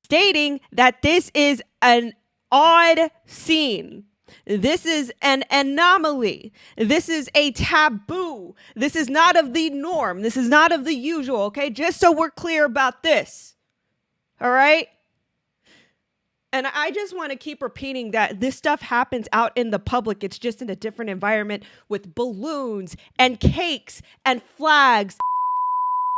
stating that this is an odd scene. This is an anomaly. This is a taboo. This is not of the norm. This is not of the usual, okay? Just so we're clear about this. All right? And I just want to keep repeating that this stuff happens out in the public. It's just in a different environment with balloons and cakes and flags.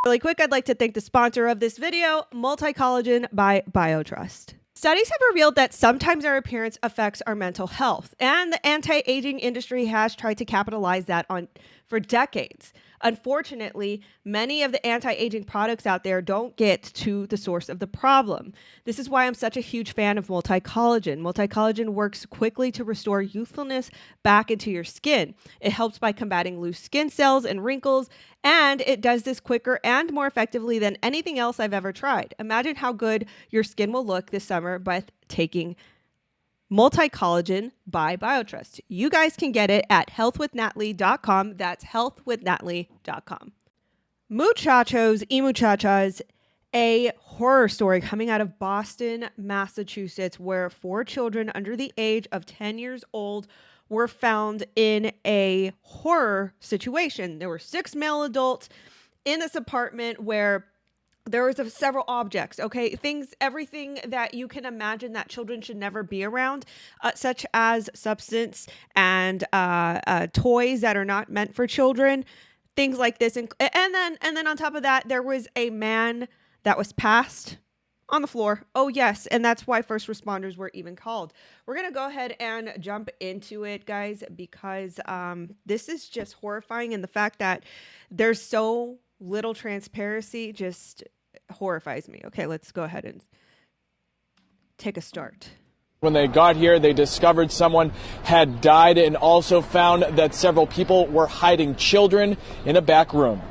Really quick, I'd like to thank the sponsor of this video, 𝘏𝘓𝘬𝘮𝘢 by BioTrust. Studies have revealed that sometimes our appearance affects our mental health, and the anti-aging industry has tried to capitalize that on for decades. Unfortunately, many of the anti-aging products out there don't get to the source of the problem. This is why I'm such a huge fan of 𝘏𝘓𝘬𝘮𝘢. 𝘏𝘓𝘓𝘬𝘮 works quickly to restore youthfulness back into your skin. It helps by combating loose skin cells and wrinkles, and it does this quicker and more effectively than anything else I've ever tried. Imagine how good your skin will look this summer by taking 𝘏𝘓𝘓𝘮𝘢 by BioTrust. You guys can get it at healthwithnatalie.com. That's healthwithnatalie.com. Muchachos y muchachas, a horror story coming out of Boston, Massachusetts, where 4 children under the age of 10 years old were found in a horror situation. There were 6 male adults in this apartment where there was several objects, okay? Everything that you can imagine that children should never be around, such as substance and toys that are not meant for children, things like this. And then on top of that, there was a man that was passed on the floor. Oh, yes. And that's why first responders were even called. We're going to go ahead and jump into it, guys, because this is just horrifying. And the fact that there's so little transparency just horrifies me. Okay, let's go ahead and take a start. When they got here, they discovered someone had died and also found that several people were hiding children in a back room.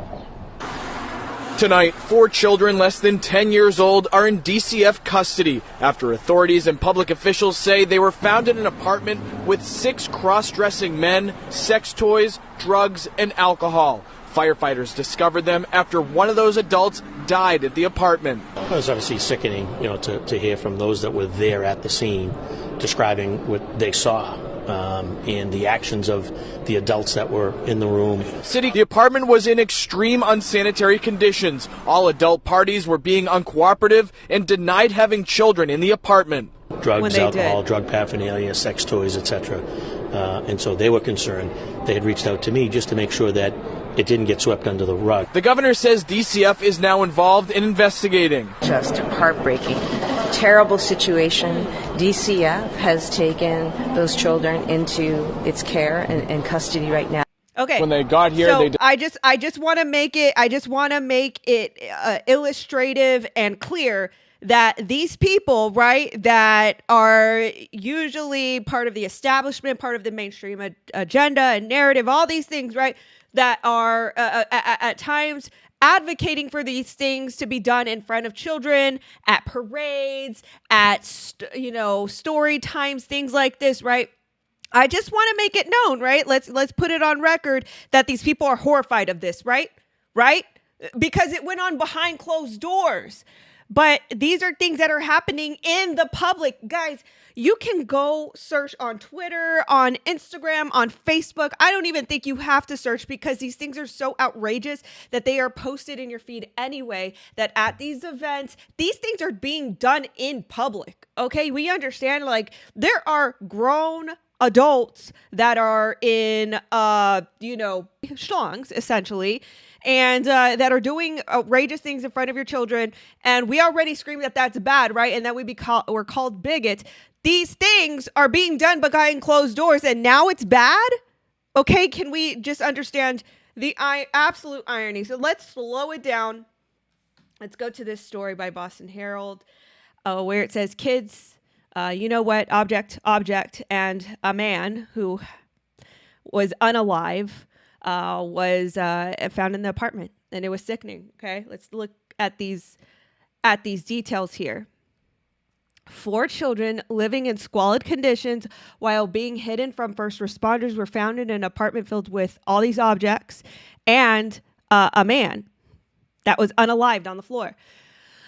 Tonight, 4 children less than 10 years old are in DCF custody after authorities and public officials say they were found in an apartment with 6 cross-dressing men, sex toys, drugs, and alcohol. Firefighters discovered them after one of those adults died at the apartment. It was obviously sickening, to hear from those that were there at the scene describing what they saw and the actions of the adults that were in the room. The apartment was in extreme unsanitary conditions. All adult parties were being uncooperative and denied having children in the apartment. Drugs, alcohol, drug paraphernalia, sex toys, etc. And so they were concerned. They had reached out to me just to make sure that it didn't get swept under the rug. The governor says DCF is now involved in investigating. Just heartbreaking. Terrible situation. DCF has taken those children into its care and custody right now. Okay. When they got here, so I just want to make it illustrative and clear that these people, right, that are usually part of the establishment, part of the mainstream agenda and narrative, all these things, right, that are at times advocating for these things to be done in front of children, at parades, at, story times, things like this, right? I just want to make it known, right? Let's put it on record that these people are horrified of this, right? Right? Because it went on behind closed doors. But these are things that are happening in the public. Guys, you can go search on Twitter, on Instagram, on Facebook. I don't even think you have to search because these things are so outrageous that they are posted in your feed anyway, that at these events, these things are being done in public. Okay, we understand, like, there are grown adults that are in, schlongs, essentially, and that are doing outrageous things in front of your children. And we already scream that that's bad, right? And then we're called bigots. These things are being done behind closed doors, and now it's bad? Okay, can we just understand the absolute irony? So let's slow it down. Let's go to this story by Boston Herald, where it says, kids, object, and a man who was unalive was found in the apartment, and it was sickening. Okay, let's look at these details here. 4 children living in squalid conditions while being hidden from first responders were found in an apartment filled with all these objects and a man that was unalived on the floor.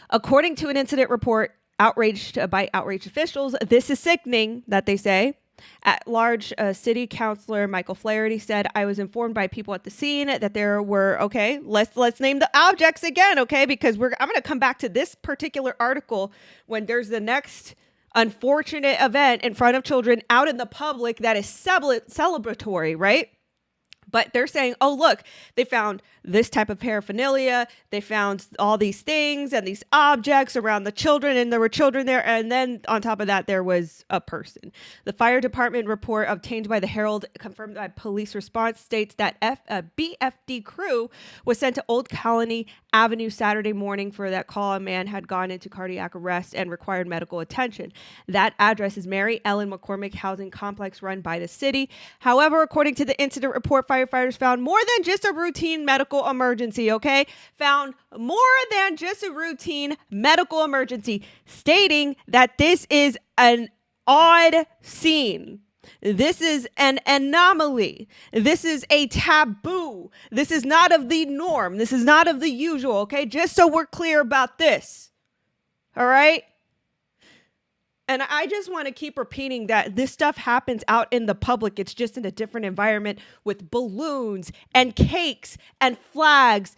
According to an incident report outraged officials. This is sickening that they say. At large, City Councilor Michael Flaherty said, "I was informed by people at the scene that there were," okay, let's name the objects again, okay, because I'm going to come back to this particular article when there's the next unfortunate event in front of children out in the public that is celebratory, right? But they're saying, oh, look, they found this type of paraphernalia. They found all these things and these objects around the children, and there were children there. And then on top of that, there was a person. The fire department report obtained by the Herald, confirmed by police response, states that a BFD crew was sent to Old Colony Avenue Saturday morning for that call. A man had gone into cardiac arrest and required medical attention. That address is Mary Ellen McCormick Housing Complex run by the city. However, according to the incident report, firefighters found more than just a routine medical emergency, okay? Found more than just a routine medical emergency, stating that this is an odd scene. This is an anomaly. This is a taboo. This is not of the norm. This is not of the usual, okay? Just so we're clear about this, all right? And I just want to keep repeating that this stuff happens out in the public. It's just in a different environment with balloons and cakes and flags.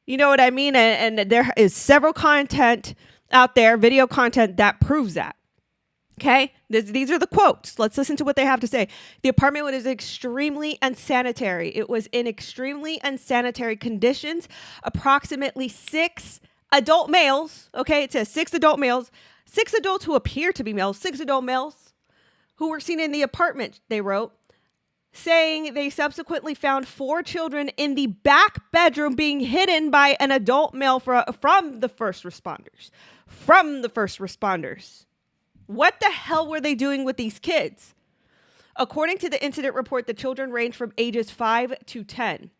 You know what I mean? And there is several content out there, video content that proves that. Okay, these are the quotes. Let's listen to what they have to say. The apartment was extremely unsanitary. It was in extremely unsanitary conditions. Approximately 6 adult males. Okay, it says 6 adult males. 6 adults who appear to be males, 6 adult males who were seen in the apartment, they wrote, saying they subsequently found 4 children in the back bedroom being hidden by an adult male from the first responders. From the first responders. What the hell were they doing with these kids? According to the incident report, the children ranged from ages 5 to 10.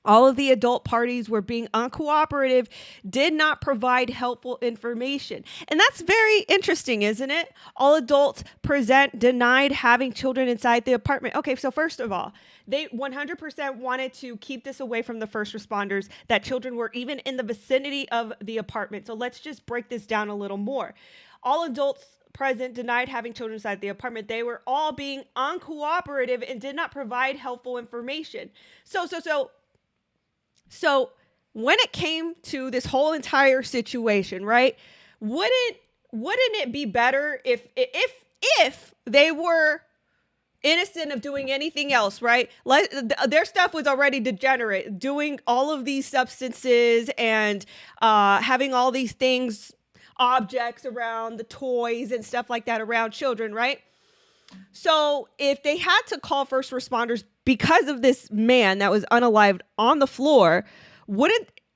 All of the adult parties were being uncooperative, did not provide helpful information. And that's very interesting, isn't it? All adults present denied having children inside the apartment. Okay, so first of all, they 100% wanted to keep this away from the first responders, that children were even in the vicinity of the apartment. So let's just break this down a little more. All adults present denied having children inside the apartment. They were all being uncooperative and did not provide helpful information. So when it came to this whole entire situation, right, wouldn't it be better if they were innocent of doing anything else, right? Their stuff was already degenerate, doing all of these substances and having all these things, objects around the toys and stuff like that around children, right? So if they had to call first responders because of this man that was unalived on the floor,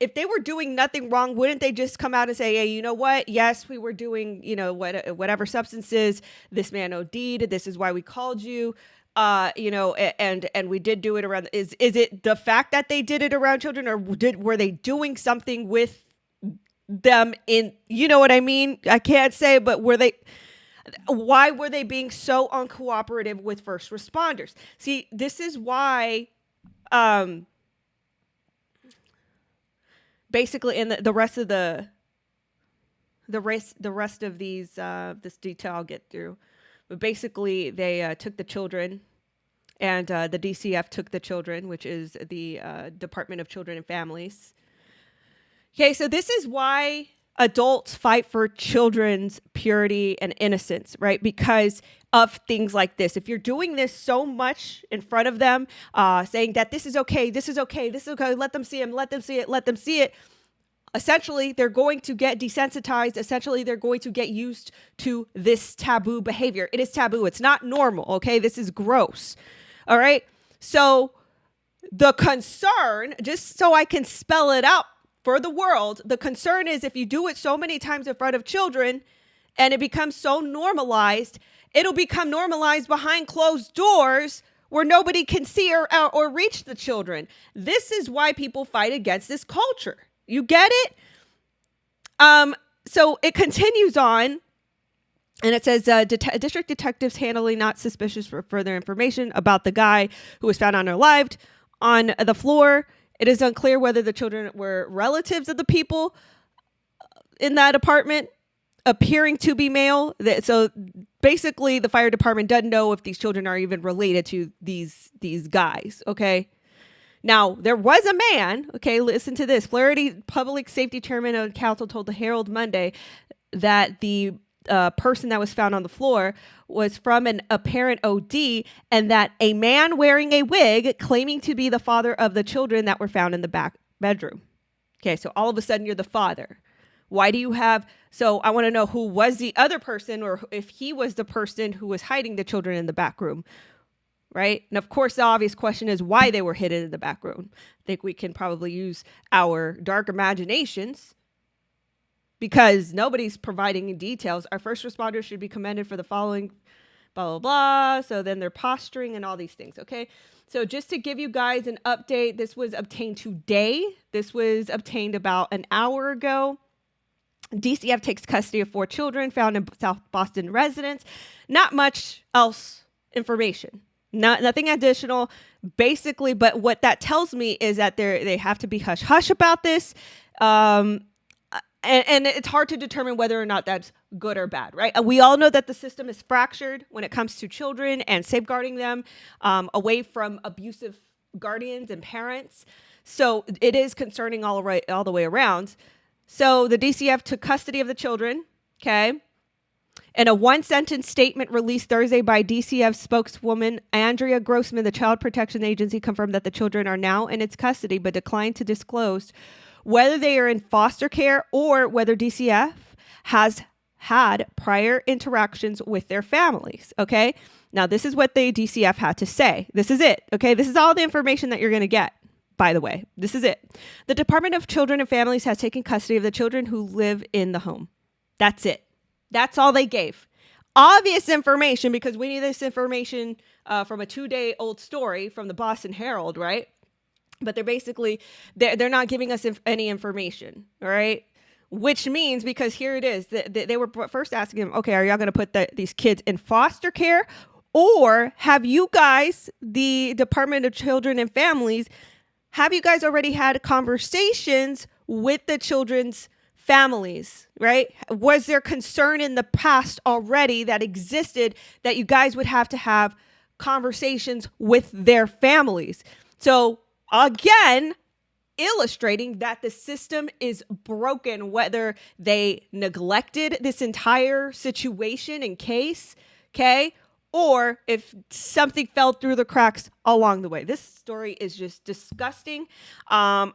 if they were doing nothing wrong, wouldn't they just come out and say, hey, you know what? Yes, we were doing, whatever substances, this man OD'd, this is why we called you, and we did do it around. Is it the fact that they did it around children, or were they doing something with them in, you know what I mean? I can't say, but why were they being so uncooperative with first responders? See, this is why, basically, in the rest of the rest of these, this detail I'll get through, but basically they took the children, and the DCF took the children, which is the Department of Children and Families. Okay, so this is why adults fight for children's purity and innocence, right? Because of things like this. If you're doing this so much in front of them, saying that this is okay, this is okay, this is okay, let them see him, let them see it, let them see it. Essentially, they're going to get desensitized. Essentially, they're going to get used to this taboo behavior. It is taboo. It's not normal, okay? This is gross, all right? So the concern, just so I can spell it out for the world, the concern is if you do it so many times in front of children and it becomes so normalized, it'll become normalized behind closed doors where nobody can see or reach the children. This is why people fight against this culture. You get it? So it continues on, and it says, district detectives handling not suspicious for further information about the guy who was found unalived on the floor. It is unclear whether the children were relatives of the people in that apartment. appearing to be male. So basically the fire department doesn't know if these children are even related to these guys. Okay. Now, there was a man, okay, listen to this. Florida Public Safety Chairman of Council told the Herald Monday that the person that was found on the floor was from an apparent OD, and that a man wearing a wig claiming to be the father of the children that were found in the back bedroom. Okay, so all of a sudden you're the father. Why do you have... So I want to know who was the other person, or if he was the person who was hiding the children in the back room. Right? And of course, the obvious question is why they were hidden in the back room. I think we can probably use our dark imaginations, because nobody's providing details. Our first responders should be commended for the following, blah, blah, blah. So then they're posturing and all these things. Okay. So just to give you guys an update, this was obtained today. This was obtained about an hour ago. DCF takes custody of 4 children found in South Boston residence. Not much else information. Nothing additional, basically. But what that tells me is that they have to be hush hush about this, and it's hard to determine whether or not that's good or bad, right? We all know that the system is fractured when it comes to children and safeguarding them away from abusive guardians and parents. So it is concerning all the way around. So the DCF took custody of the children. Okay. In a one-sentence statement released Thursday by DCF spokeswoman Andrea Grossman, the Child Protection Agency confirmed that the children are now in its custody, but declined to disclose whether they are in foster care or whether DCF has had prior interactions with their families. Okay. Now, this is what the DCF had to say. This is it. Okay. This is all the information that you're going to get. By the way, this is it. The Department of Children and Families has taken custody of the children who live in the home. That's it. That's all they gave. Obvious information, because we need this information from a 2-day-old story from the Boston Herald, right? But they're not giving us any information, all right? Which means, because here it is, they were first asking them, okay, are y'all going to put these kids in foster care? Or have you guys, the Department of Children and Families, have you guys already had conversations with the children's families, right? Was there concern in the past already that existed that you guys would have to have conversations with their families? So again, illustrating that the system is broken, whether they neglected this entire situation and case, okay, or if something fell through the cracks along the way. This story is just disgusting. Guys,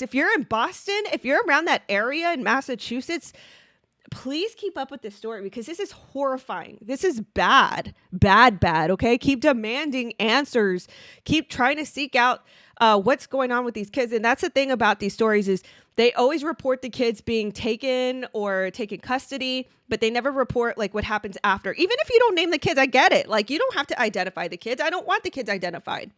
if you're in Boston, if you're around that area in Massachusetts, please keep up with this story, because this is horrifying. This is bad, okay? Keep demanding answers. Keep trying to seek out what's going on with these kids. And that's the thing about these stories is they always report the kids being taken or taken custody, but they never report like what happens after. Even if you don't name the kids, I get it. Like, you don't have to identify the kids. I don't want the kids identified.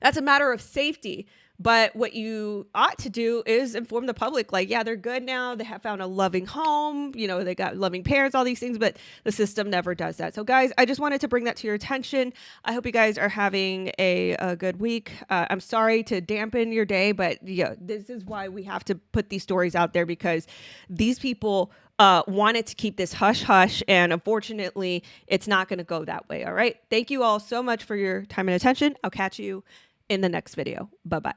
That's a matter of safety. But what you ought to do is inform the public, like, yeah, they're good now. They have found a loving home. You know, they got loving parents, all these things, but the system never does that. So guys, I just wanted to bring that to your attention. I hope you guys are having a good week. I'm sorry to dampen your day, but yeah, this is why we have to put these stories out there, because these people wanted to keep this hush hush, and unfortunately it's not going to go that way. All right. Thank you all so much for your time and attention. I'll catch you in the next video. Bye-bye.